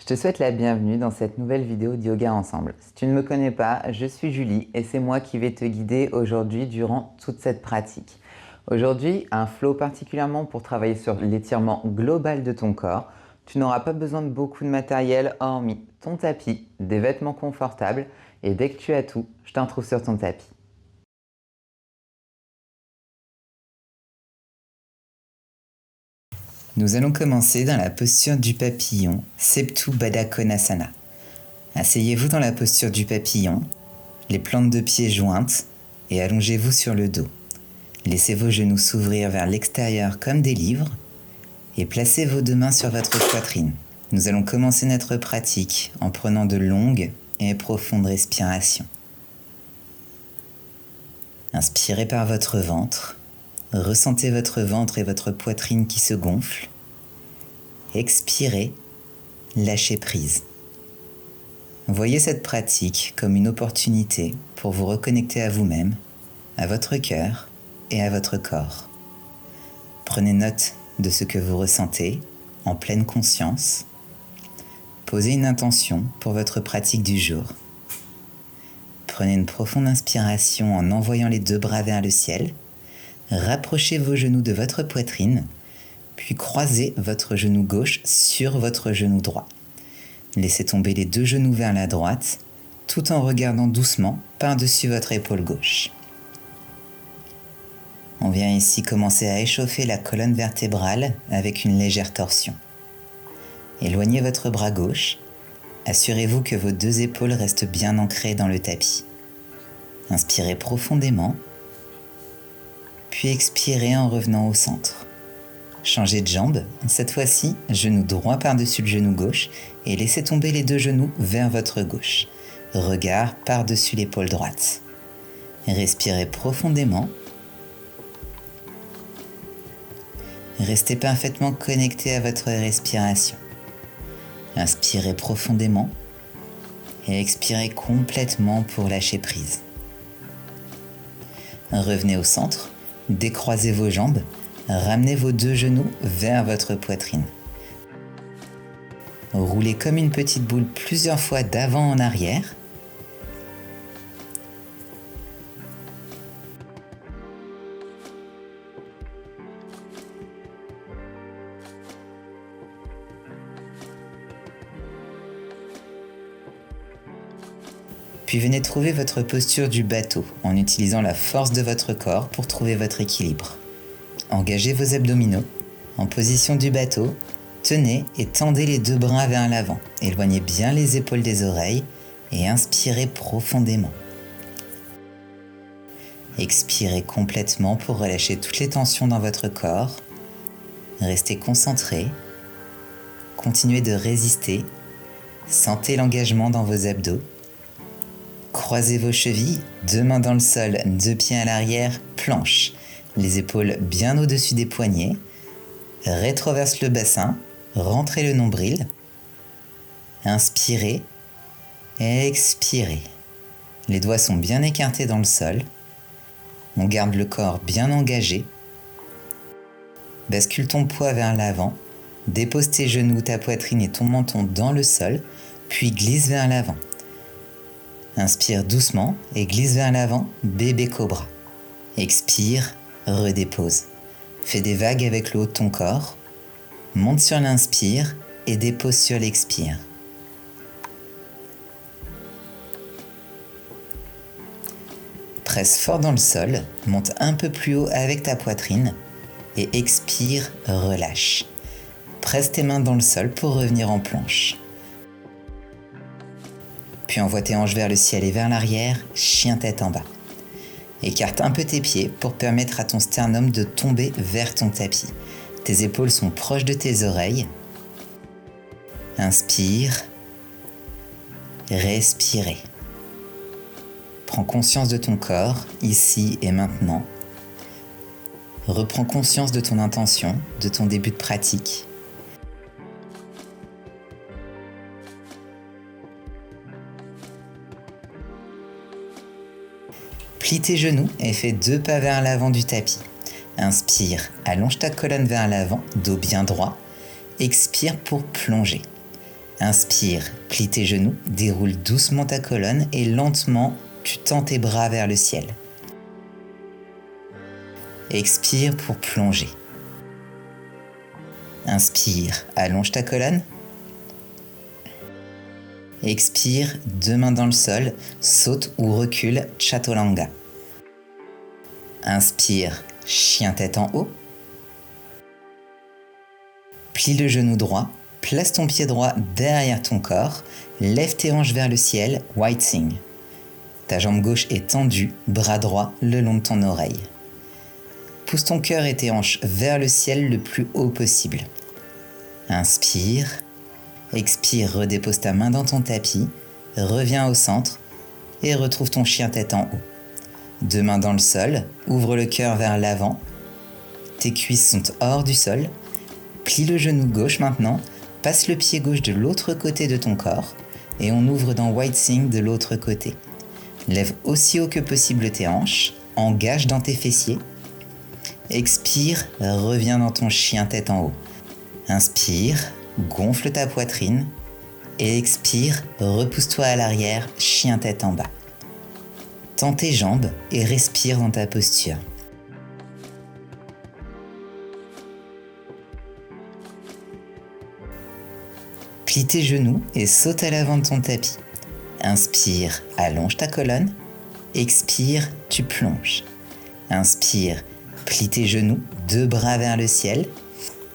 te souhaite la bienvenue dans cette nouvelle vidéo de Yoga Ensemble. Si tu ne me connais pas, je suis Julie et c'est moi qui vais te guider aujourd'hui durant toute cette pratique. Aujourd'hui, un flow particulièrement pour travailler sur l'étirement global de ton corps. Tu n'auras pas besoin de beaucoup de matériel hormis ton tapis, des vêtements confortables et dès que tu as tout, je t'en trouve sur ton tapis. Nous allons commencer dans la posture du papillon, Setu Baddha Konasana. Asseyez-vous dans la posture du papillon, les plantes de pieds jointes et allongez-vous sur le dos. Laissez vos genoux s'ouvrir vers l'extérieur comme des livres et placez vos deux mains sur votre poitrine. Nous allons commencer notre pratique en prenant de longues et profondes respirations. Inspirez par votre ventre. Ressentez votre ventre et votre poitrine qui se gonflent. Expirez, lâchez prise. Voyez cette pratique comme une opportunité pour vous reconnecter à vous-même, à votre cœur et à votre corps. Prenez note de ce que vous ressentez en pleine conscience. Posez une intention pour votre pratique du jour. Prenez une profonde inspiration en envoyant les deux bras vers le ciel. Rapprochez vos genoux de votre poitrine, puis croisez votre genou gauche sur votre genou droit. Laissez tomber les deux genoux vers la droite, tout en regardant doucement par-dessus votre épaule gauche. On vient ici commencer à échauffer la colonne vertébrale avec une légère torsion. Éloignez votre bras gauche. Assurez-vous que vos deux épaules restent bien ancrées dans le tapis. Inspirez profondément. Puis expirez en revenant au centre. Changez de jambe, cette fois-ci, genou droit par-dessus le genou gauche et laissez tomber les deux genoux vers votre gauche. Regard par-dessus l'épaule droite. Respirez profondément. Restez parfaitement connecté à votre respiration. Inspirez profondément et expirez complètement pour lâcher prise. Revenez au centre. Décroisez vos jambes, ramenez vos deux genoux vers votre poitrine. Roulez comme une petite boule plusieurs fois d'avant en arrière. Puis venez trouver votre posture du bateau en utilisant la force de votre corps pour trouver votre équilibre. Engagez vos abdominaux. En position du bateau, tenez et tendez les deux bras vers l'avant. Éloignez bien les épaules des oreilles et inspirez profondément. Expirez complètement pour relâcher toutes les tensions dans votre corps. Restez concentré. Continuez de résister. Sentez l'engagement dans vos abdos. Croisez vos chevilles, deux mains dans le sol, deux pieds à l'arrière, planche. Les épaules bien au-dessus des poignets. Rétroverse le bassin, rentrez le nombril. Inspirez, expirez. Les doigts sont bien écartés dans le sol. On garde le corps bien engagé. Bascule ton poids vers l'avant. Dépose tes genoux, ta poitrine et ton menton dans le sol, puis glisse vers l'avant. Inspire doucement et glisse vers l'avant, bébé cobra. Expire, redépose. Fais des vagues avec le haut de ton corps. Monte sur l'inspire et dépose sur l'expire. Presse fort dans le sol, monte un peu plus haut avec ta poitrine et expire, relâche. Presse tes mains dans le sol pour revenir en planche. Puis envoie tes hanches vers le ciel et vers l'arrière, chien tête en bas. Écarte un peu tes pieds pour permettre à ton sternum de tomber vers ton tapis. Tes épaules sont proches de tes oreilles. Inspire. Respirez. Prends conscience de ton corps, ici et maintenant. Reprends conscience de ton intention, de ton début de pratique. Plie tes genoux et fais 2 pas vers l'avant du tapis. Inspire, allonge ta colonne vers l'avant, dos bien droit. Expire pour plonger. Inspire, plie tes genoux, déroule doucement ta colonne et lentement, tu tends tes bras vers le ciel. Expire pour plonger. Inspire, allonge ta colonne. Expire, deux mains dans le sol, saute ou recule, Chaturanga. Inspire, chien tête en haut. Plie le genou droit, place ton pied droit derrière ton corps, lève tes hanches vers le ciel, White Thing. Ta jambe gauche est tendue, bras droit le long de ton oreille. Pousse ton cœur et tes hanches vers le ciel le plus haut possible. Inspire, expire, redépose ta main dans ton tapis, reviens au centre et retrouve ton chien tête en haut. Deux mains dans le sol, ouvre le cœur vers l'avant. Tes cuisses sont hors du sol. Plie le genou gauche maintenant, passe le pied gauche de l'autre côté de ton corps et on ouvre dans White Thing de l'autre côté. Lève aussi haut que possible tes hanches, engage dans tes fessiers. Expire, reviens dans ton chien tête en haut. Inspire, gonfle ta poitrine et expire, repousse-toi à l'arrière, chien tête en bas. Tends tes jambes et respire dans ta posture. Plie tes genoux et saute à l'avant de ton tapis. Inspire, allonge ta colonne. Expire, tu plonges. Inspire, plie tes genoux, deux bras vers le ciel.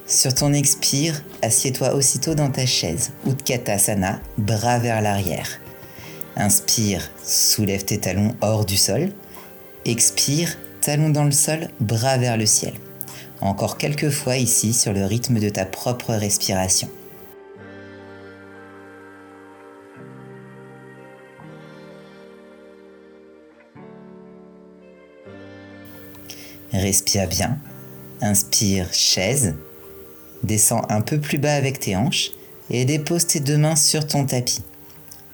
Sur ton expire, assieds-toi aussitôt dans ta chaise, Utkatasana, bras vers l'arrière. Inspire, soulève tes talons hors du sol. Expire, talons dans le sol, bras vers le ciel. Encore quelques fois ici sur le rythme de ta propre respiration. Respire bien. Inspire, chaise. Descends un peu plus bas avec tes hanches et dépose tes deux mains sur ton tapis.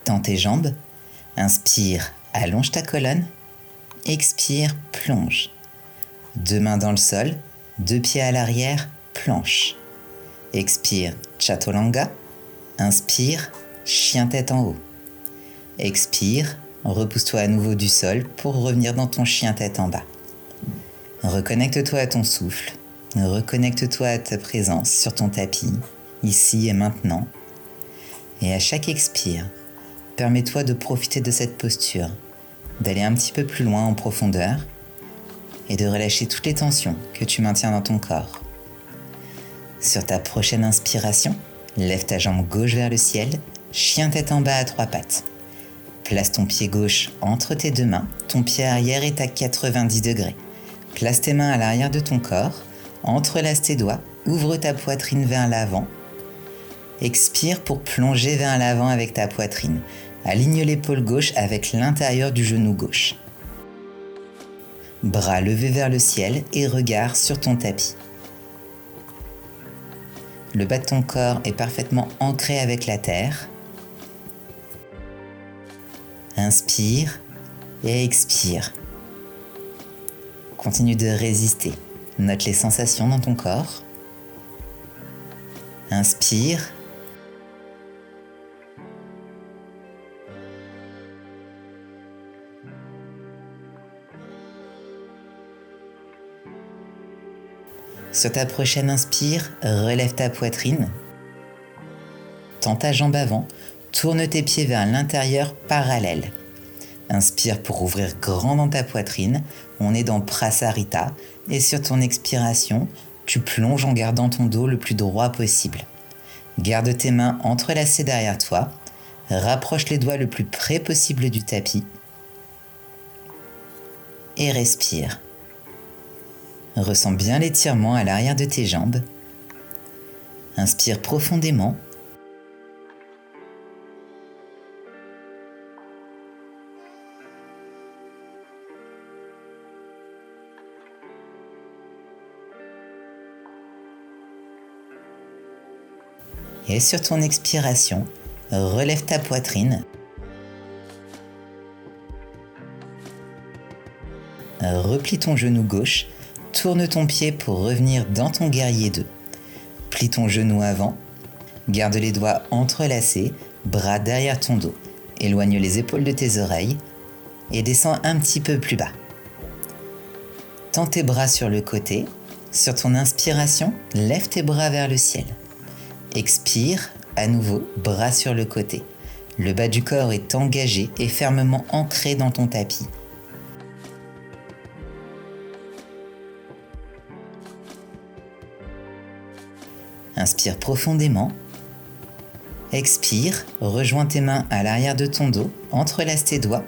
Tends tes jambes. Inspire, allonge ta colonne. Expire, plonge. Deux mains dans le sol, deux pieds à l'arrière, planche. Expire, Chaturanga. Inspire, chien tête en haut. Expire, repousse-toi à nouveau du sol pour revenir dans ton chien tête en bas. Reconnecte-toi à ton souffle, reconnecte-toi à ta présence sur ton tapis, ici et maintenant. Et à chaque expire, permets-toi de profiter de cette posture, d'aller un petit peu plus loin en profondeur et de relâcher toutes les tensions que tu maintiens dans ton corps. Sur ta prochaine inspiration, lève ta jambe gauche vers le ciel, chien tête en bas à trois pattes. Place ton pied gauche entre tes deux mains, ton pied arrière est à 90 degrés. Place tes mains à l'arrière de ton corps, entrelace tes doigts, ouvre ta poitrine vers l'avant. Expire pour plonger vers l'avant avec ta poitrine. Aligne l'épaule gauche avec l'intérieur du genou gauche. Bras levés vers le ciel et regard sur ton tapis. Le bas de ton corps est parfaitement ancré avec la terre. Inspire et expire. Continue de résister. Note les sensations dans ton corps. Inspire. Sur ta prochaine inspire, relève ta poitrine. Tends ta jambe avant, tourne tes pieds vers l'intérieur parallèle. Inspire pour ouvrir grand dans ta poitrine, on est dans Prasarita et sur ton expiration, tu plonges en gardant ton dos le plus droit possible. Garde tes mains entrelacées derrière toi, rapproche les doigts le plus près possible du tapis et respire. Ressens bien l'étirement à l'arrière de tes jambes. Inspire profondément. Et sur ton expiration, relève ta poitrine. Replie ton genou gauche, tourne ton pied pour revenir dans ton guerrier 2. Plie ton genou avant, Garde les doigts entrelacés, bras derrière ton dos. Éloigne les épaules de tes oreilles et descends un petit peu plus bas. Tends tes bras sur le côté. Sur ton inspiration, lève tes bras vers le ciel. Expire, à nouveau, bras sur le côté. Le bas du corps est engagé et fermement ancré dans ton tapis. Inspire profondément. Expire, rejoins tes mains à l'arrière de ton dos, entrelace tes doigts.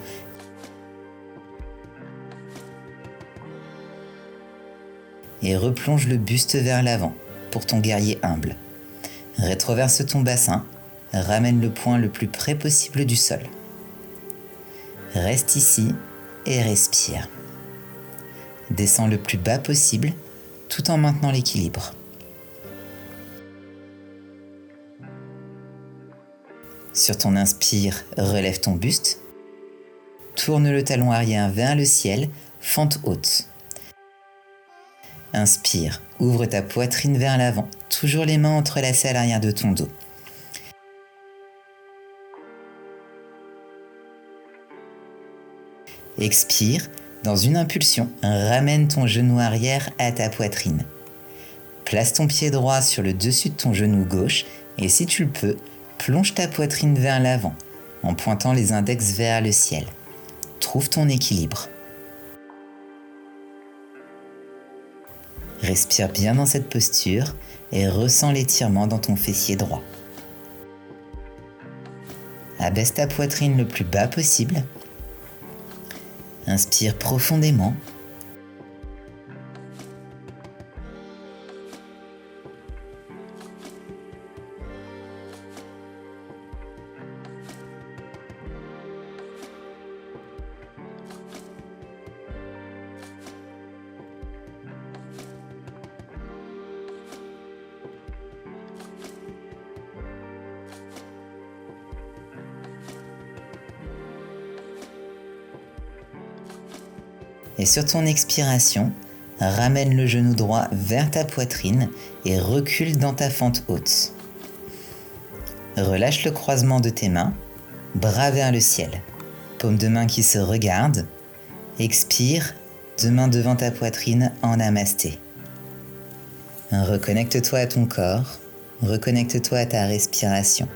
Et replonge le buste vers l'avant pour ton guerrier humble. Rétroverse ton bassin, ramène le poing le plus près possible du sol. Reste ici et respire. Descends le plus bas possible tout en maintenant l'équilibre. Sur ton inspire, relève ton buste. Tourne le talon arrière vers le ciel, fente haute. Inspire, ouvre ta poitrine vers l'avant, toujours les mains entrelacées à l'arrière de ton dos. Expire, dans une impulsion, ramène ton genou arrière à ta poitrine. Place ton pied droit sur le dessus de ton genou gauche et si tu le peux, plonge ta poitrine vers l'avant en pointant les index vers le ciel. Trouve ton équilibre. Respire bien dans cette posture et ressens l'étirement dans ton fessier droit. Abaisse ta poitrine le plus bas possible. Inspire profondément. Et sur ton expiration, ramène le genou droit vers ta poitrine et recule dans ta fente haute. Relâche le croisement de tes mains, bras vers le ciel, paume de main qui se regardent. Expire, deux mains devant ta poitrine en namasté. Reconnecte-toi à ton corps, reconnecte-toi à ta respiration.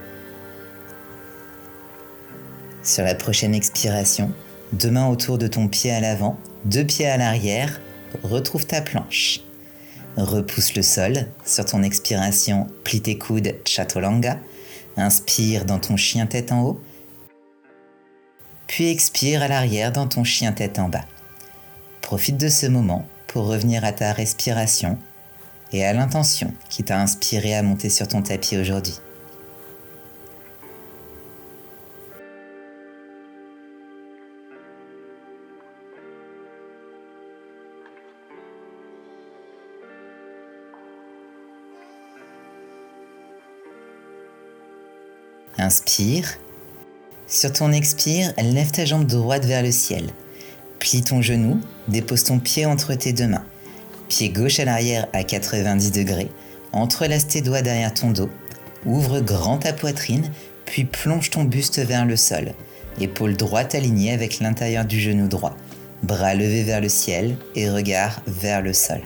Sur la prochaine expiration, deux mains autour de ton pied à l'avant, deux pieds à l'arrière, retrouve ta planche. Repousse le sol, sur ton expiration, plie tes coudes, Chaturanga. Inspire dans ton chien tête en haut, puis expire à l'arrière dans ton chien tête en bas. Profite de ce moment pour revenir à ta respiration et à l'intention qui t'a inspiré à monter sur ton tapis aujourd'hui. Inspire. Sur ton expire, lève ta jambe droite vers le ciel. Plie ton genou, dépose ton pied entre tes deux mains. Pied gauche à l'arrière à 90 degrés. Entrelace tes doigts derrière ton dos. Ouvre grand ta poitrine, puis plonge ton buste vers le sol. Épaule droite alignée avec l'intérieur du genou droit. Bras levés vers le ciel et regard vers le sol.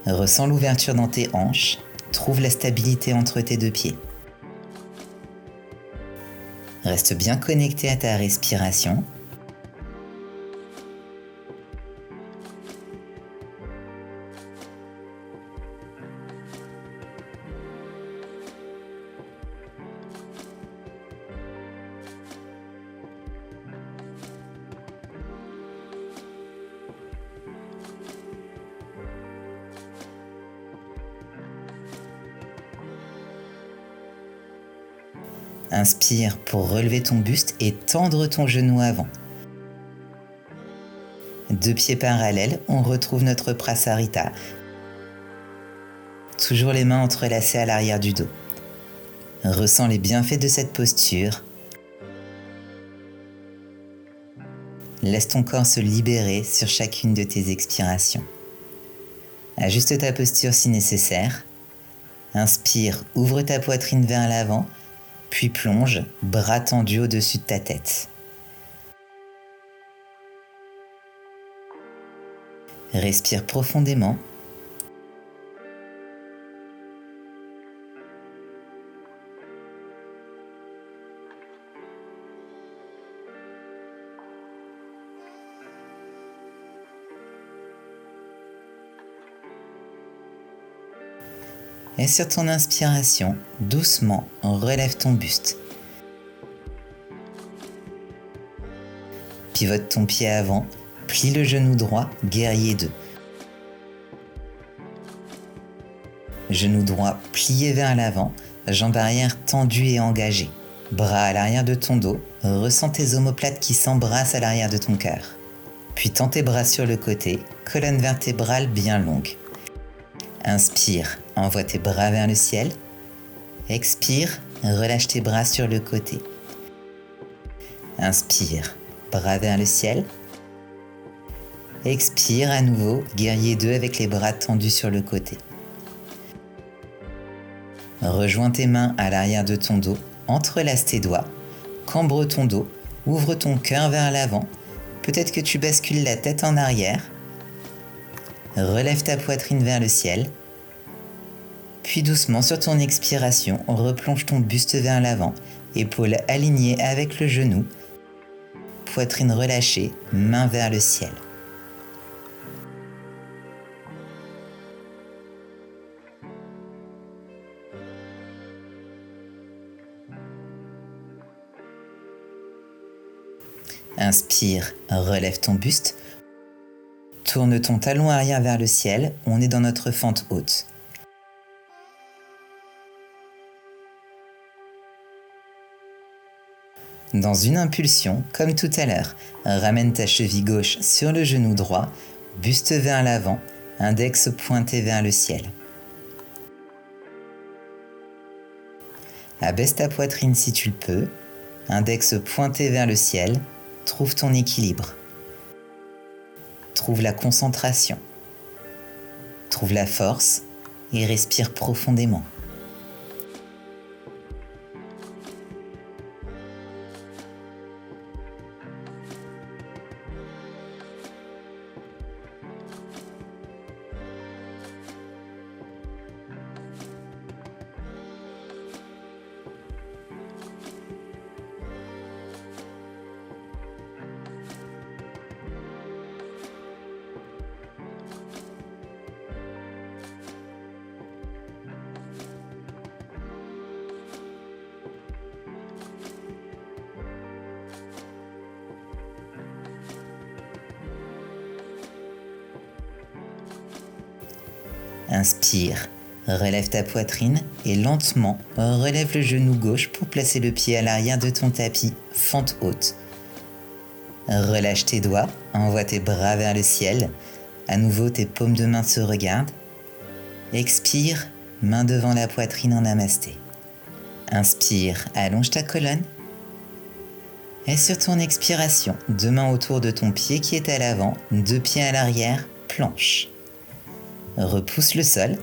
Ressens l'ouverture dans tes hanches. Trouve la stabilité entre tes deux pieds. Reste bien connecté à ta respiration. Inspire pour relever ton buste et tendre ton genou avant. Deux pieds parallèles, on retrouve notre Prasarita. Toujours les mains entrelacées à l'arrière du dos. Ressens les bienfaits de cette posture. Laisse ton corps se libérer sur chacune de tes expirations. Ajuste ta posture si nécessaire. Inspire, ouvre ta poitrine vers l'avant, puis plonge, bras tendus au-dessus de ta tête. Respire profondément. Et sur ton inspiration, doucement, relève ton buste. Pivote ton pied avant, plie le genou droit, guerrier 2. Genou droit plié vers l'avant, jambe arrière tendue et engagée. Bras à l'arrière de ton dos, ressens tes omoplates qui s'embrassent à l'arrière de ton cœur. Puis tends tes bras sur le côté, colonne vertébrale bien longue. Inspire, envoie tes bras vers le ciel. Expire, relâche tes bras sur le côté. Inspire, bras vers le ciel. Expire à nouveau, guerrier 2 avec les bras tendus sur le côté. Rejoins tes mains à l'arrière de ton dos, entrelace tes doigts, cambre ton dos, ouvre ton cœur vers l'avant. Peut-être que tu bascules la tête en arrière. Relève ta poitrine vers le ciel. Puis doucement, sur ton expiration, replonge ton buste vers l'avant, épaules alignées avec le genou, poitrine relâchée, main vers le ciel. Inspire, relève ton buste. Tourne ton talon arrière vers le ciel, on est dans notre fente haute. Dans une impulsion, comme tout à l'heure, ramène ta cheville gauche sur le genou droit, buste vers l'avant, index pointé vers le ciel. Abaisse ta poitrine si tu le peux, index pointé vers le ciel, trouve ton équilibre. Trouve la concentration. Trouve la force et respire profondément. Inspire, relève ta poitrine et lentement relève le genou gauche pour placer le pied à l'arrière de ton tapis, fente haute. Relâche tes doigts, envoie tes bras vers le ciel. À nouveau, tes paumes de main se regardent. Expire, main devant la poitrine en namasté. Inspire, allonge ta colonne. Et sur ton expiration, deux mains autour de ton pied qui est à l'avant, deux pieds à l'arrière, planche. Repousse le sol.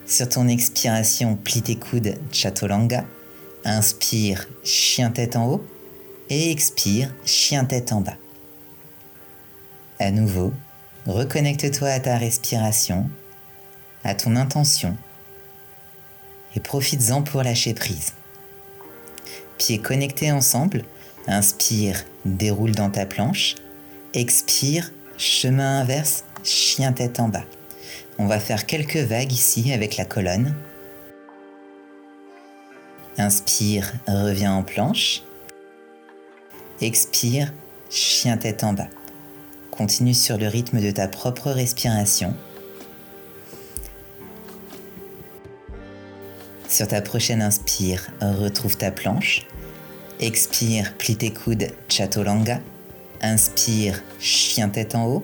Sur ton expiration, plie tes coudes, Chaturanga. Inspire, chien tête en haut. Et expire, chien tête en bas. À nouveau, reconnecte-toi à ta respiration, à ton intention. Et profites-en pour lâcher prise. Pieds connectés ensemble. Inspire, déroule dans ta planche. Expire, chemin inverse, chien tête en bas. On va faire quelques vagues ici avec la colonne. Inspire, reviens en planche. Expire, chien tête en bas. Continue sur le rythme de ta propre respiration. Sur ta prochaine inspire, retrouve ta planche. Expire, plie tes coudes, Chaturanga. Inspire, chien tête en haut.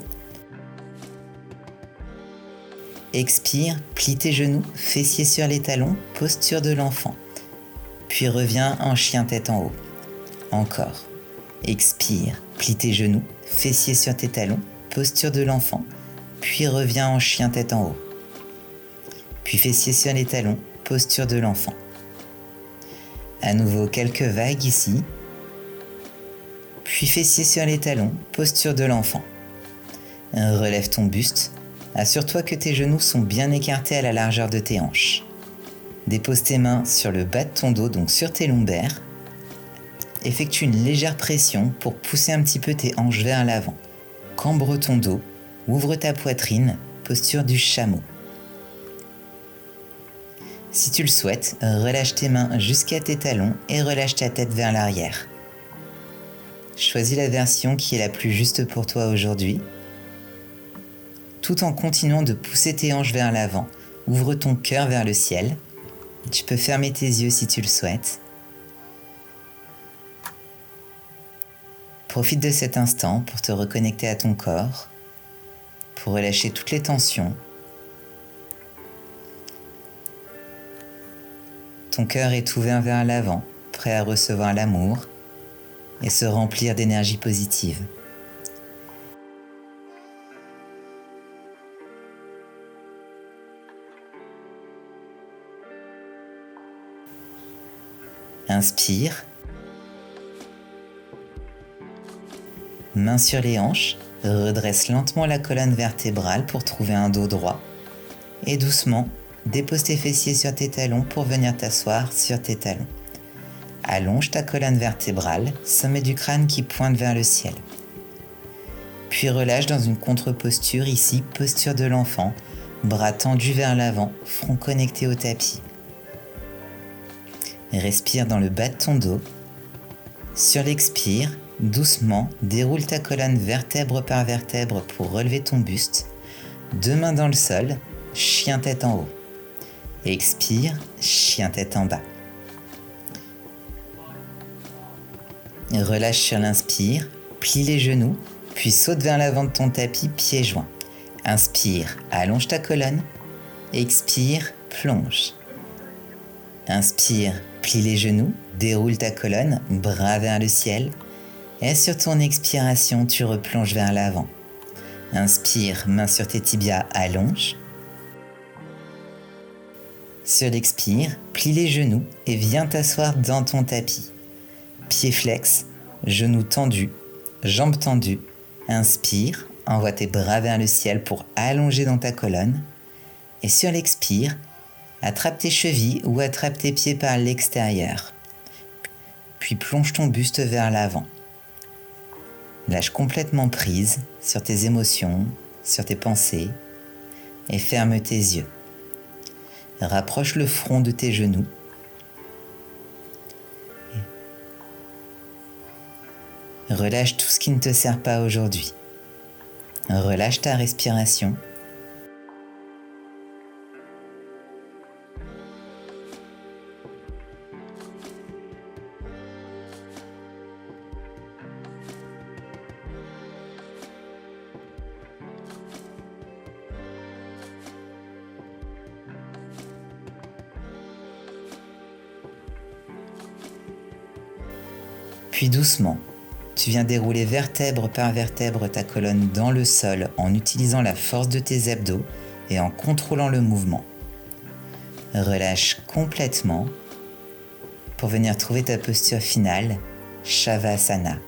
Expire, plie tes genoux, fessiers sur les talons, posture de l'enfant. Puis reviens en chien tête en haut. Encore. Expire, plie tes genoux, fessiers sur tes talons, posture de l'enfant. Puis reviens en chien tête en haut. Puis fessiers sur les talons, posture de l'enfant. À nouveau quelques vagues ici, puis fessiers sur les talons, posture de l'enfant. Relève ton buste, assure-toi que tes genoux sont bien écartés à la largeur de tes hanches. Dépose tes mains sur le bas de ton dos, donc sur tes lombaires. Effectue une légère pression pour pousser un petit peu tes hanches vers l'avant. Cambre ton dos, ouvre ta poitrine, posture du chameau. Si tu le souhaites, relâche tes mains jusqu'à tes talons et relâche ta tête vers l'arrière. Choisis la version qui est la plus juste pour toi aujourd'hui, tout en continuant de pousser tes hanches vers l'avant. Ouvre ton cœur vers le ciel. Tu peux fermer tes yeux si tu le souhaites. Profite de cet instant pour te reconnecter à ton corps, pour relâcher toutes les tensions. Ton cœur est ouvert vers l'avant, prêt à recevoir l'amour et se remplir d'énergie positive. Inspire. Main sur les hanches, redresse lentement la colonne vertébrale pour trouver un dos droit. Et doucement, dépose tes fessiers sur tes talons pour venir t'asseoir sur tes talons. Allonge ta colonne vertébrale, sommet du crâne qui pointe vers le ciel. Puis relâche dans une contre-posture, ici, posture de l'enfant, bras tendus vers l'avant, front connecté au tapis. Respire dans le bas de ton dos. Sur l'expire, doucement, déroule ta colonne vertèbre par vertèbre pour relever ton buste. Deux mains dans le sol, chien tête en haut. Expire, chien tête en bas. Relâche sur l'inspire, plie les genoux, puis saute vers l'avant de ton tapis, pieds joints. Inspire, allonge ta colonne. Expire, plonge. Inspire, plie les genoux, déroule ta colonne, bras vers le ciel. Et sur ton expiration, tu replonges vers l'avant. Inspire, main sur tes tibias, allonge. Sur l'expire, plie les genoux et viens t'asseoir dans ton tapis. Pieds flex, genoux tendus, jambes tendues. Inspire, envoie tes bras vers le ciel pour allonger dans ta colonne. Et sur l'expire, attrape tes chevilles ou attrape tes pieds par l'extérieur. Puis plonge ton buste vers l'avant. Lâche complètement prise sur tes émotions, sur tes pensées et ferme tes yeux. Rapproche le front de tes genoux. Relâche tout ce qui ne te sert pas aujourd'hui. Relâche ta respiration. Puis doucement, tu viens dérouler vertèbre par vertèbre ta colonne dans le sol en utilisant la force de tes abdos et en contrôlant le mouvement. Relâche complètement pour venir trouver ta posture finale, Shavasana.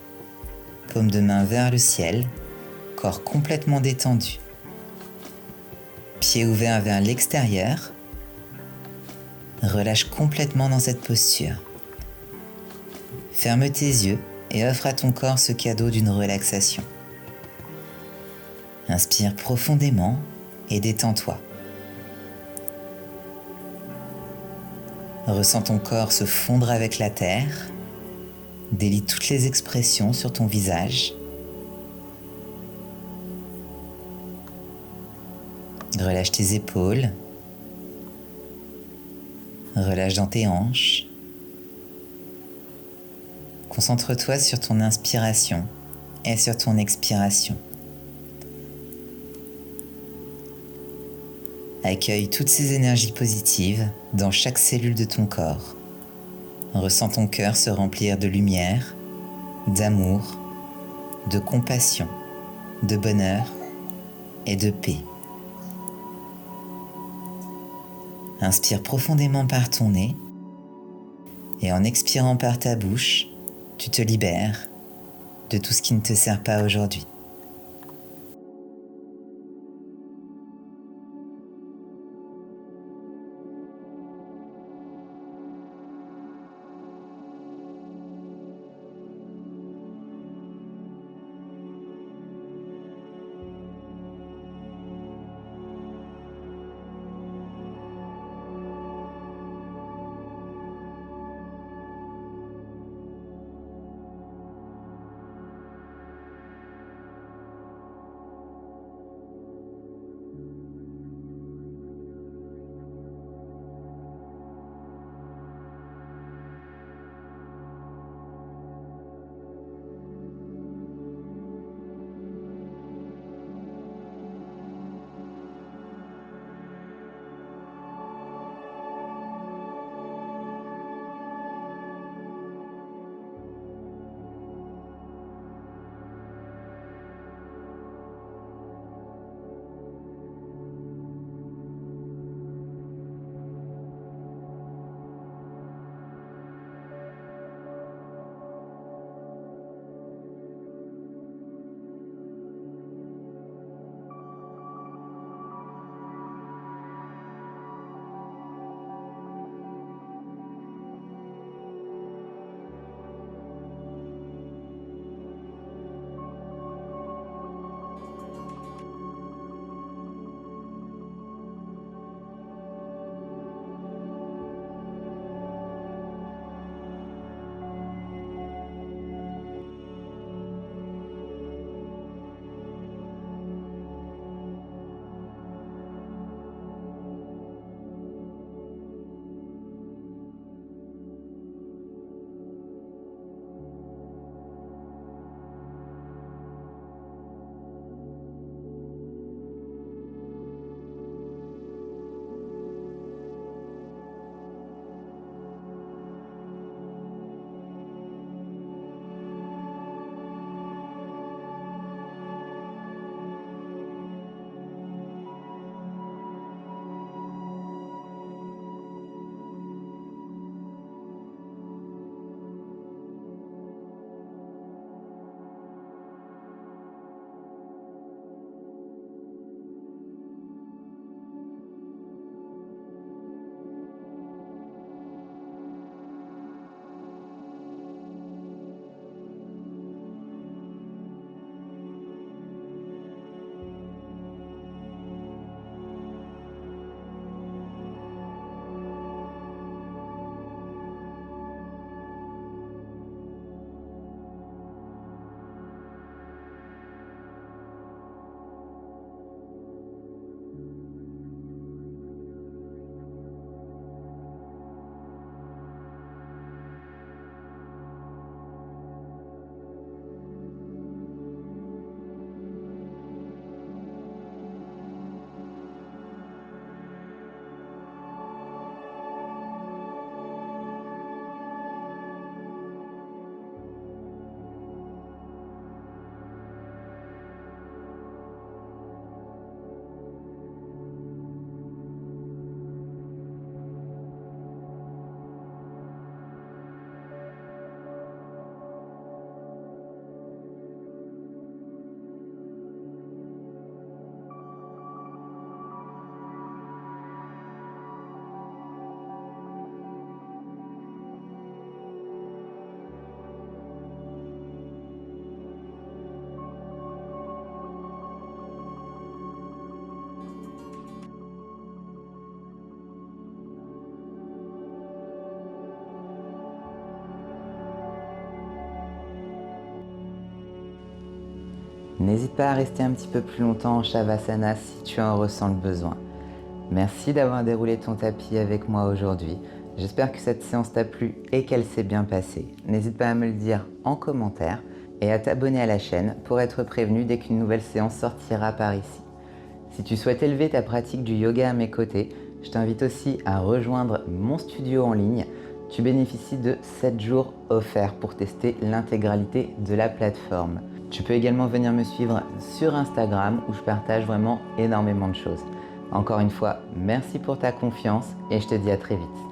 Paume de main vers le ciel, corps complètement détendu. Pieds ouverts vers l'extérieur. Relâche complètement dans cette posture. Ferme tes yeux et offre à ton corps ce cadeau d'une relaxation. Inspire profondément et détends-toi. Ressens ton corps se fondre avec la terre. Délie toutes les expressions sur ton visage. Relâche tes épaules. Relâche dans tes hanches. Concentre-toi sur ton inspiration et sur ton expiration. Accueille toutes ces énergies positives dans chaque cellule de ton corps. Ressens ton cœur se remplir de lumière, d'amour, de compassion, de bonheur et de paix. Inspire profondément par ton nez et en expirant par ta bouche, tu te libères de tout ce qui ne te sert pas aujourd'hui. N'hésite pas à rester un petit peu plus longtemps en Shavasana si tu en ressens le besoin. Merci d'avoir déroulé ton tapis avec moi aujourd'hui. J'espère que cette séance t'a plu et qu'elle s'est bien passée. N'hésite pas à me le dire en commentaire et à t'abonner à la chaîne pour être prévenu dès qu'une nouvelle séance sortira par ici. Si tu souhaites élever ta pratique du yoga à mes côtés, je t'invite aussi à rejoindre mon studio en ligne. Tu bénéficies de 7 jours offerts pour tester l'intégralité de la plateforme. Tu peux également venir me suivre sur Instagram où je partage vraiment énormément de choses. Encore une fois, merci pour ta confiance et je te dis à très vite.